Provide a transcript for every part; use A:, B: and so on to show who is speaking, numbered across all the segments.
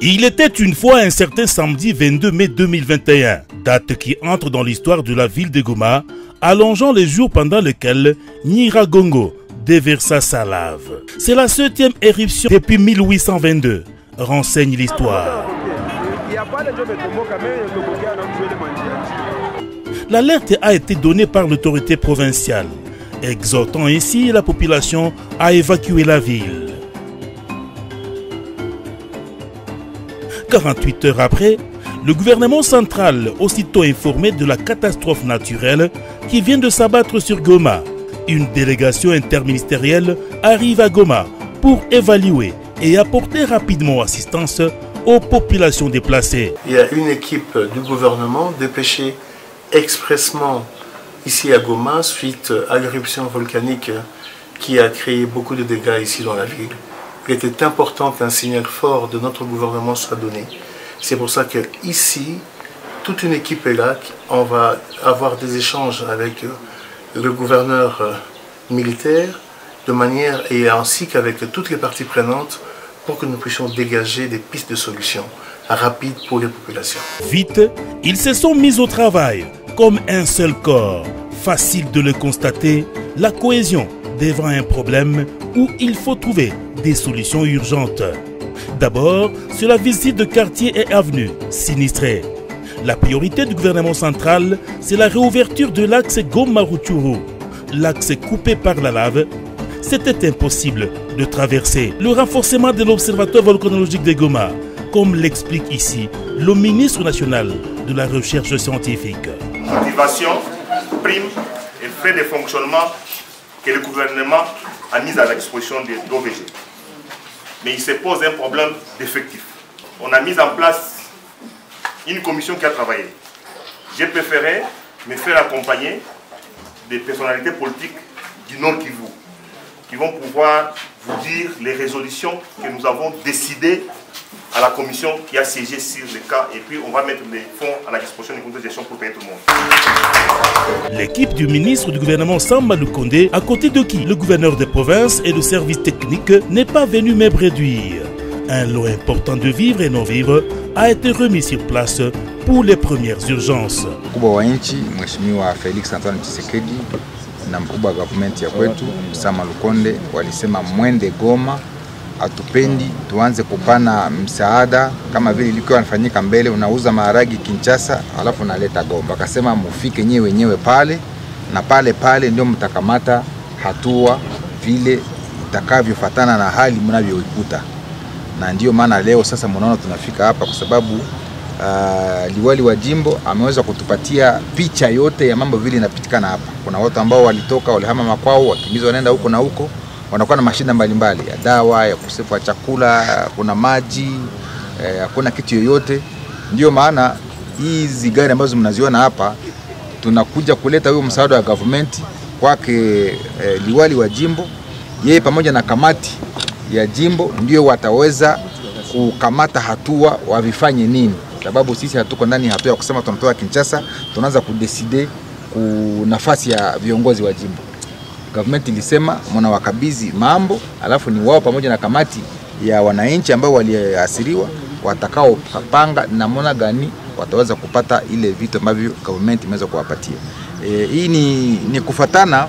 A: Il était une fois un certain samedi 22 mai 2021, date qui entre dans l'histoire de la ville de Goma, allongeant les jours pendant lesquels Nyiragongo déversa sa lave. C'est la 7e éruption depuis 1822, renseigne l'histoire. L'alerte a été donnée par l'autorité provinciale, exhortant ainsi la population à évacuer la ville. 48 heures après, le gouvernement central, aussitôt informé de la catastrophe naturelle qui vient de s'abattre sur Goma, une délégation interministérielle arrive à Goma pour évaluer et apporter rapidement assistance aux populations déplacées.
B: Il y a une équipe du gouvernement dépêchée expressément ici à Goma suite à l'éruption volcanique qui a créé beaucoup de dégâts ici dans la ville. Il était important qu'un signal fort de notre gouvernement soit donné. C'est pour ça qu'ici, toute une équipe est là. On va avoir des échanges avec le gouverneur militaire de manière et ainsi qu'avec toutes les parties prenantes pour que nous puissions dégager des pistes de solutions rapides pour les populations.
A: Vite, ils se sont mis au travail comme un seul corps. Facile de le constater, la cohésion devant un problème où il faut trouver des solutions urgentes. D'abord, sur la visite de quartiers et avenues sinistrés. La priorité du gouvernement central, c'est la réouverture de l'axe Goma-Rutshuru. L'axe coupé par la lave, c'était impossible de traverser. Le renforcement de l'observatoire volcanologique de Goma, comme l'explique ici le ministre national de la recherche scientifique.
C: Motivation, prime et frais de fonctionnement que le gouvernement a mis à la disposition des OVG. Mais il se pose un problème d'effectif. On a mis en place une commission qui a travaillé. J'ai préféré me faire accompagner des personnalités politiques du Nord Kivu qui vont pouvoir vous dire les résolutions que nous avons décidées à la commission qui a siégé sur le cas et puis on va mettre les fonds à la disposition du comité de gestion pour payer tout le monde.
A: L'équipe du ministre du gouvernement Samba Lukonde, à côté de qui le gouverneur des provinces et le service technique n'est pas venu même réduire. Un lot important de vivres et non-vivres a été remis sur place pour les premières urgences.
D: Mkubwa wa nchi Mheshimiwa Felix Antoine Tshisekedi na mkubwa wa government ya kwetu Samba Lukonde walisema mwende Goma, atupendi tuanze kupana msaada kama vile ilikuwa inafanyika mbele, unauza maharagi Kinshasa alafu unaleta Goma. Akasema mufike nyewe wenyewe pale na pale ndio mtakamata hatua vile itakavyofuatana na hali mnavyoikuta. Na ndio maana leo sasa mnaona tunafika hapa kwa sababu liwali wa jimbo ameweza kutupatia picha yote ya mambo vile inapitikana hapa. Kuna watu ambao walitoka walihama makwao, wakimbizi wanaenda huko na huko, wanakuwa na mashida mbalimbali ya dawa, ya ukosefu wa chakula, kuna maji, hakuna kitu yoyote. Ndio maana hizi gari ambazo mnaziona hapa tunakuja kuleta huyo msaada wa government kwake liwali wa jimbo. Yeye pamoja na kamati ya jimbo ndio wataweza kukamata hatua wavifanye nini, sababu sisi hatuko ndani hatua ya kusema tunatoa Kinshasa, tunaanza kudeside ku nafasi ya viongozi wa jimbo. Government ilisema mnawakabidhi mambo, alafu ni wao pamoja na kamati ya wananchi ambao waliasiriwa watakao panga namna gani wataweza kupata ile vitu ambavyo government imeweza kuwapatia. Hii ni kufatana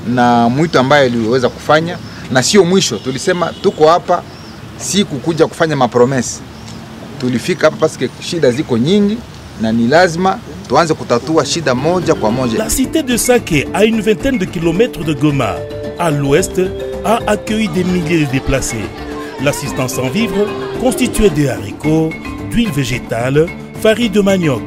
D: na mwito ambaye aliweza kufanya, na sio mwisho. Tulisema tuko hapa si kukuja kufanya mapromesi. Tulifika hapa parce que shida ziko nyingi na ni lazima tuanze kutatua shida moja kwa moja.
A: La cité de Sake, à une vingtaine de kilomètres de Goma, à l'ouest, a accueilli des milliers de déplacés. L'assistance en vivres, constituée de haricots, d'huile végétale, farine de manioc,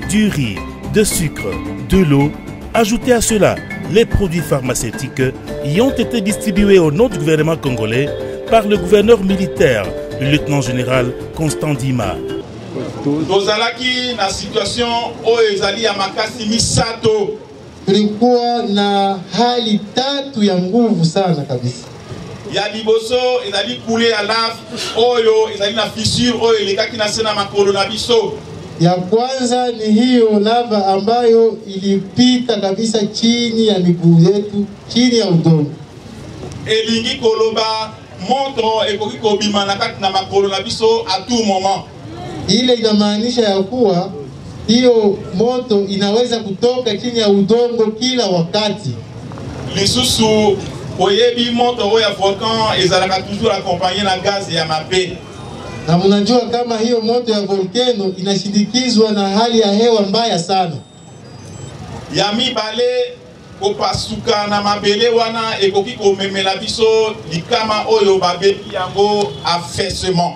A: du riz, de sucre, de l'eau. Ajoutez à cela les produits pharmaceutiques y ont été distribués au nom du gouvernement congolais par le gouverneur militaire, le lieutenant-général Constant Dima.
E: Tozalaki na situation oyo ezali ya makasi misato.
F: Tulikuwa na hali tatu ya nguvu sana kabisa.
E: Ya liboso ezali coulé ya lave oyo ezali na fissure oyo elekaki na sena makolo na biso.
F: Ya kwanza ni hiyo lava ambayo ilipita kabisa chini ya miguu yetu, chini ya udongo.
E: Elingi koloba moto ekoki kobima na kati na makolo na biso à tout moment.
F: Ile inamaanisha ya kuwa hiyo moto inaweza kutoka chini ya udongo kila wakati.
E: Lisusu oyebi moto ya volcan ezalaka toujours accompagné na gaz ya mabe.
F: Na mnajua kama hiyo moto ya volcano inashindikizwa na hali ya hewa mbaya sana.
E: Ya mibale kopasuka na mabele wana ekoki komemela biso likama oyo babebi yango affaissement.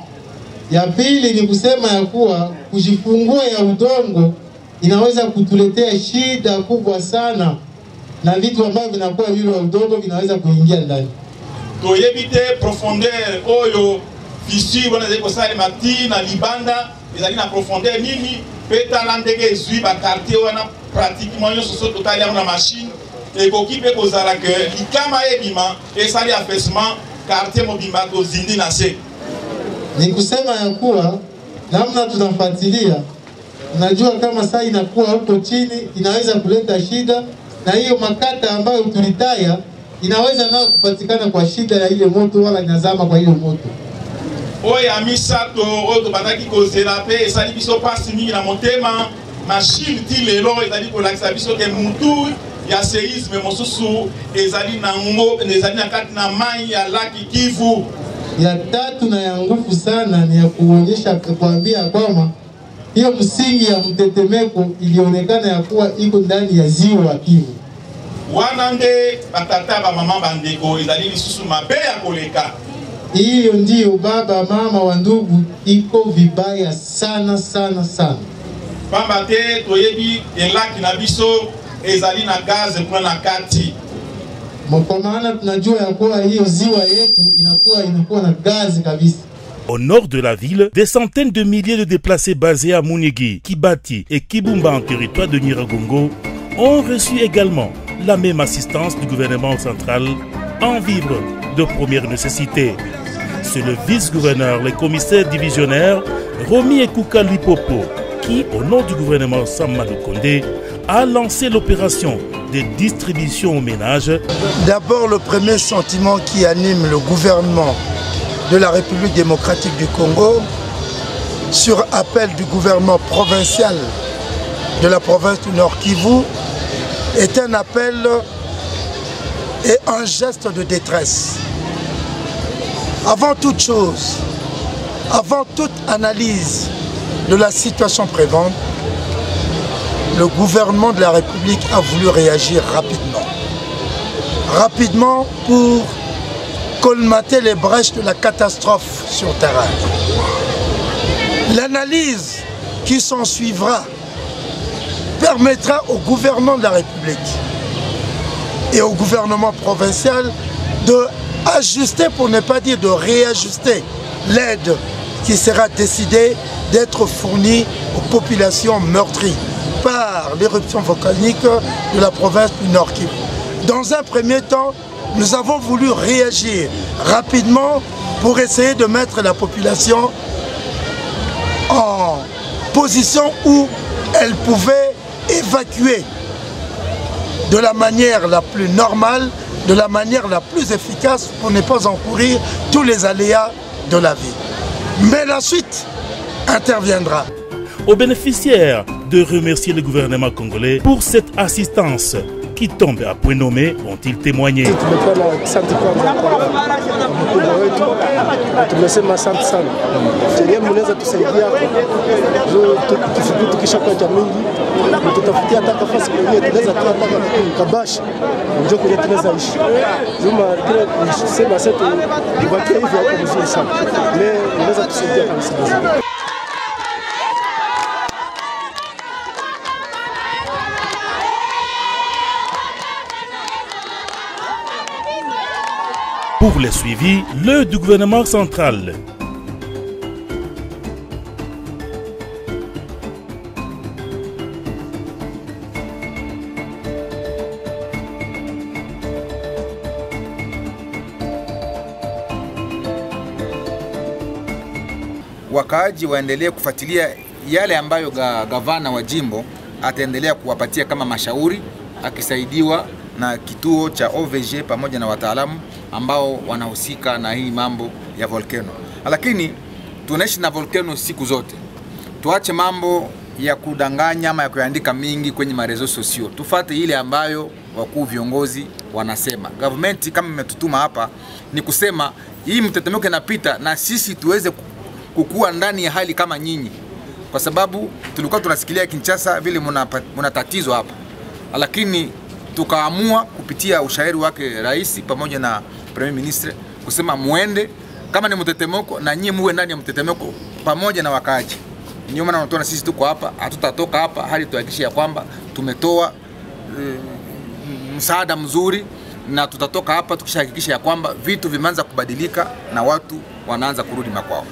F: Ya pili ni kusema ya kuwa kujifungua ya udongo inaweza kutuletea shida kubwa sana, na vitu ambavyo vinakuwa vile wa udongo vinaweza kuingia ndani.
E: Toyebite profondeur oyo fissure wana zeko sale mati na libanda ezali na profondeur nini peta landege ezui ba quartier wana pratiquement yo soso total ya na machine ekoki pe kozala ke likama ebima esali affaissement quartier mobimba ko zindi na se.
F: Ni kusema ya kuwa namna tunafuatilia, najua kama saa inakuwa huko chini inaweza kuleta shida, na hiyo makata ambayo tulitaya inaweza nao kupatikana kwa shida ya ile moto wala inazama kwa ile moto.
E: Oya misato oto bataki kozela pe esali biso pasi mingi na motema machine ti lelo ezali kolakisa biso ke mutu ya séisme mosusu ezali na ngo ezali na kati na mai ya laki Kivu.
F: Ya tatu na ya nguvu sana ni ya kuonyesha kuambia kwamba hiyo msingi ya mtetemeko ilionekana ya kuwa iko ndani ya ziwa Kivu.
E: Wana nde batata ba mama bandeko ezali lisusu mabe ya koleka.
F: Hiyo ndio baba mama wa ndugu iko vibaya sana sana sana.
E: Pamba te toyebi elaki na biso ezali na gaz kuna na kati.
F: Kwa maana tunajua ya kuwa hiyo ziwa yetu inakuwa na gazi kabisa.
A: Au nord de la ville, des centaines de milliers de déplacés basés à Munigi, Kibati et Kibumba en territoire de Nyiragongo ont reçu également la même assistance du gouvernement central en vivres de première nécessité. C'est le vice-gouverneur, le commissaire divisionnaire Romy Ekouka Lipopo qui, au nom du gouvernement Sama Lukonde, a lancé l'opération de distribution aux ménages.
G: D'abord, le premier sentiment qui anime le gouvernement de la République démocratique du Congo, sur appel du gouvernement provincial de la province du Nord Kivu, est un appel et un geste de détresse. Avant toute chose, avant toute analyse de la situation prévente, le gouvernement de la République a voulu réagir rapidement. Rapidement pour colmater les brèches de la catastrophe sur terrain. L'analyse qui s'en suivra permettra au gouvernement de la République et au gouvernement provincial de ajuster, pour ne pas dire de réajuster, l'aide qui sera décidée d'être fournie aux populations meurtries par l'éruption volcanique de la province du Nord Kivu. Dans un premier temps, nous avons voulu réagir rapidement pour essayer de mettre la population en position où elle pouvait évacuer de la manière la plus normale, de la manière la plus efficace pour ne pas encourir tous les aléas de la vie. Mais la suite interviendra.
A: Aux bénéficiaires de remercier le gouvernement congolais pour cette assistance qui tombe à point nommé, ont-ils témoigné. Pour le suivi, le du gouvernement central.
D: Wakaaji waendelee kufuatilia yale ambayo gavana wa jimbo ataendelea kuwapatia kama mashauri, akisaidiwa na kituo cha OVG pamoja na wataalamu ambao wanahusika na hii mambo ya volcano. Lakini tunaishi na volcano siku zote. tuache mambo ya kudanganya ama ya kuandika mingi kwenye marezo sosio. Tufate ile ambayo wakuu viongozi wanasema. Government kama imetutuma hapa ni kusema hii mtetemeko inapita na sisi tuweze kukua ndani ya hali kama nyinyi. Kwa sababu tulikuwa tunasikilia Kinshasa vile muna tatizo hapa. Lakini tukaamua kupitia ushauri wake rais pamoja na Premier Ministre kusema muende kama ni mtetemeko na nyinyi muwe ndani ya mtetemeko pamoja na wakaaji. Ndio maana tunataka sisi tuko hapa, hatutatoka hapa hadi tuhakikishe ya kwamba tumetoa msaada mzuri, na tutatoka hapa tukishahakikisha ya kwamba vitu vimeanza kubadilika na watu wanaanza kurudi makwao.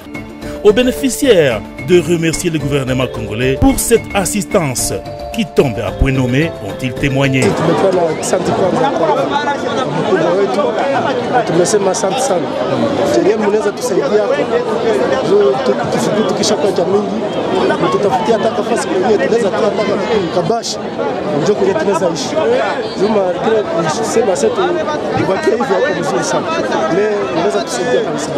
A: Aux bénéficiaires de remercier le gouvernement congolais pour cette assistance qui tombe à point nommé, ont-ils témoigné.
H: Tumesema asante sana. Sheria mnaweza tusaidia tukishakuwa jamii, tutafutia hata nafasi kwenye tunaweza toa hata kabashi. Ndio kwenye tunaweza ishi. Juma kile sema sasa tubakie hivi hapo mzuri sana. Leo tunaweza tusaidia kabisa.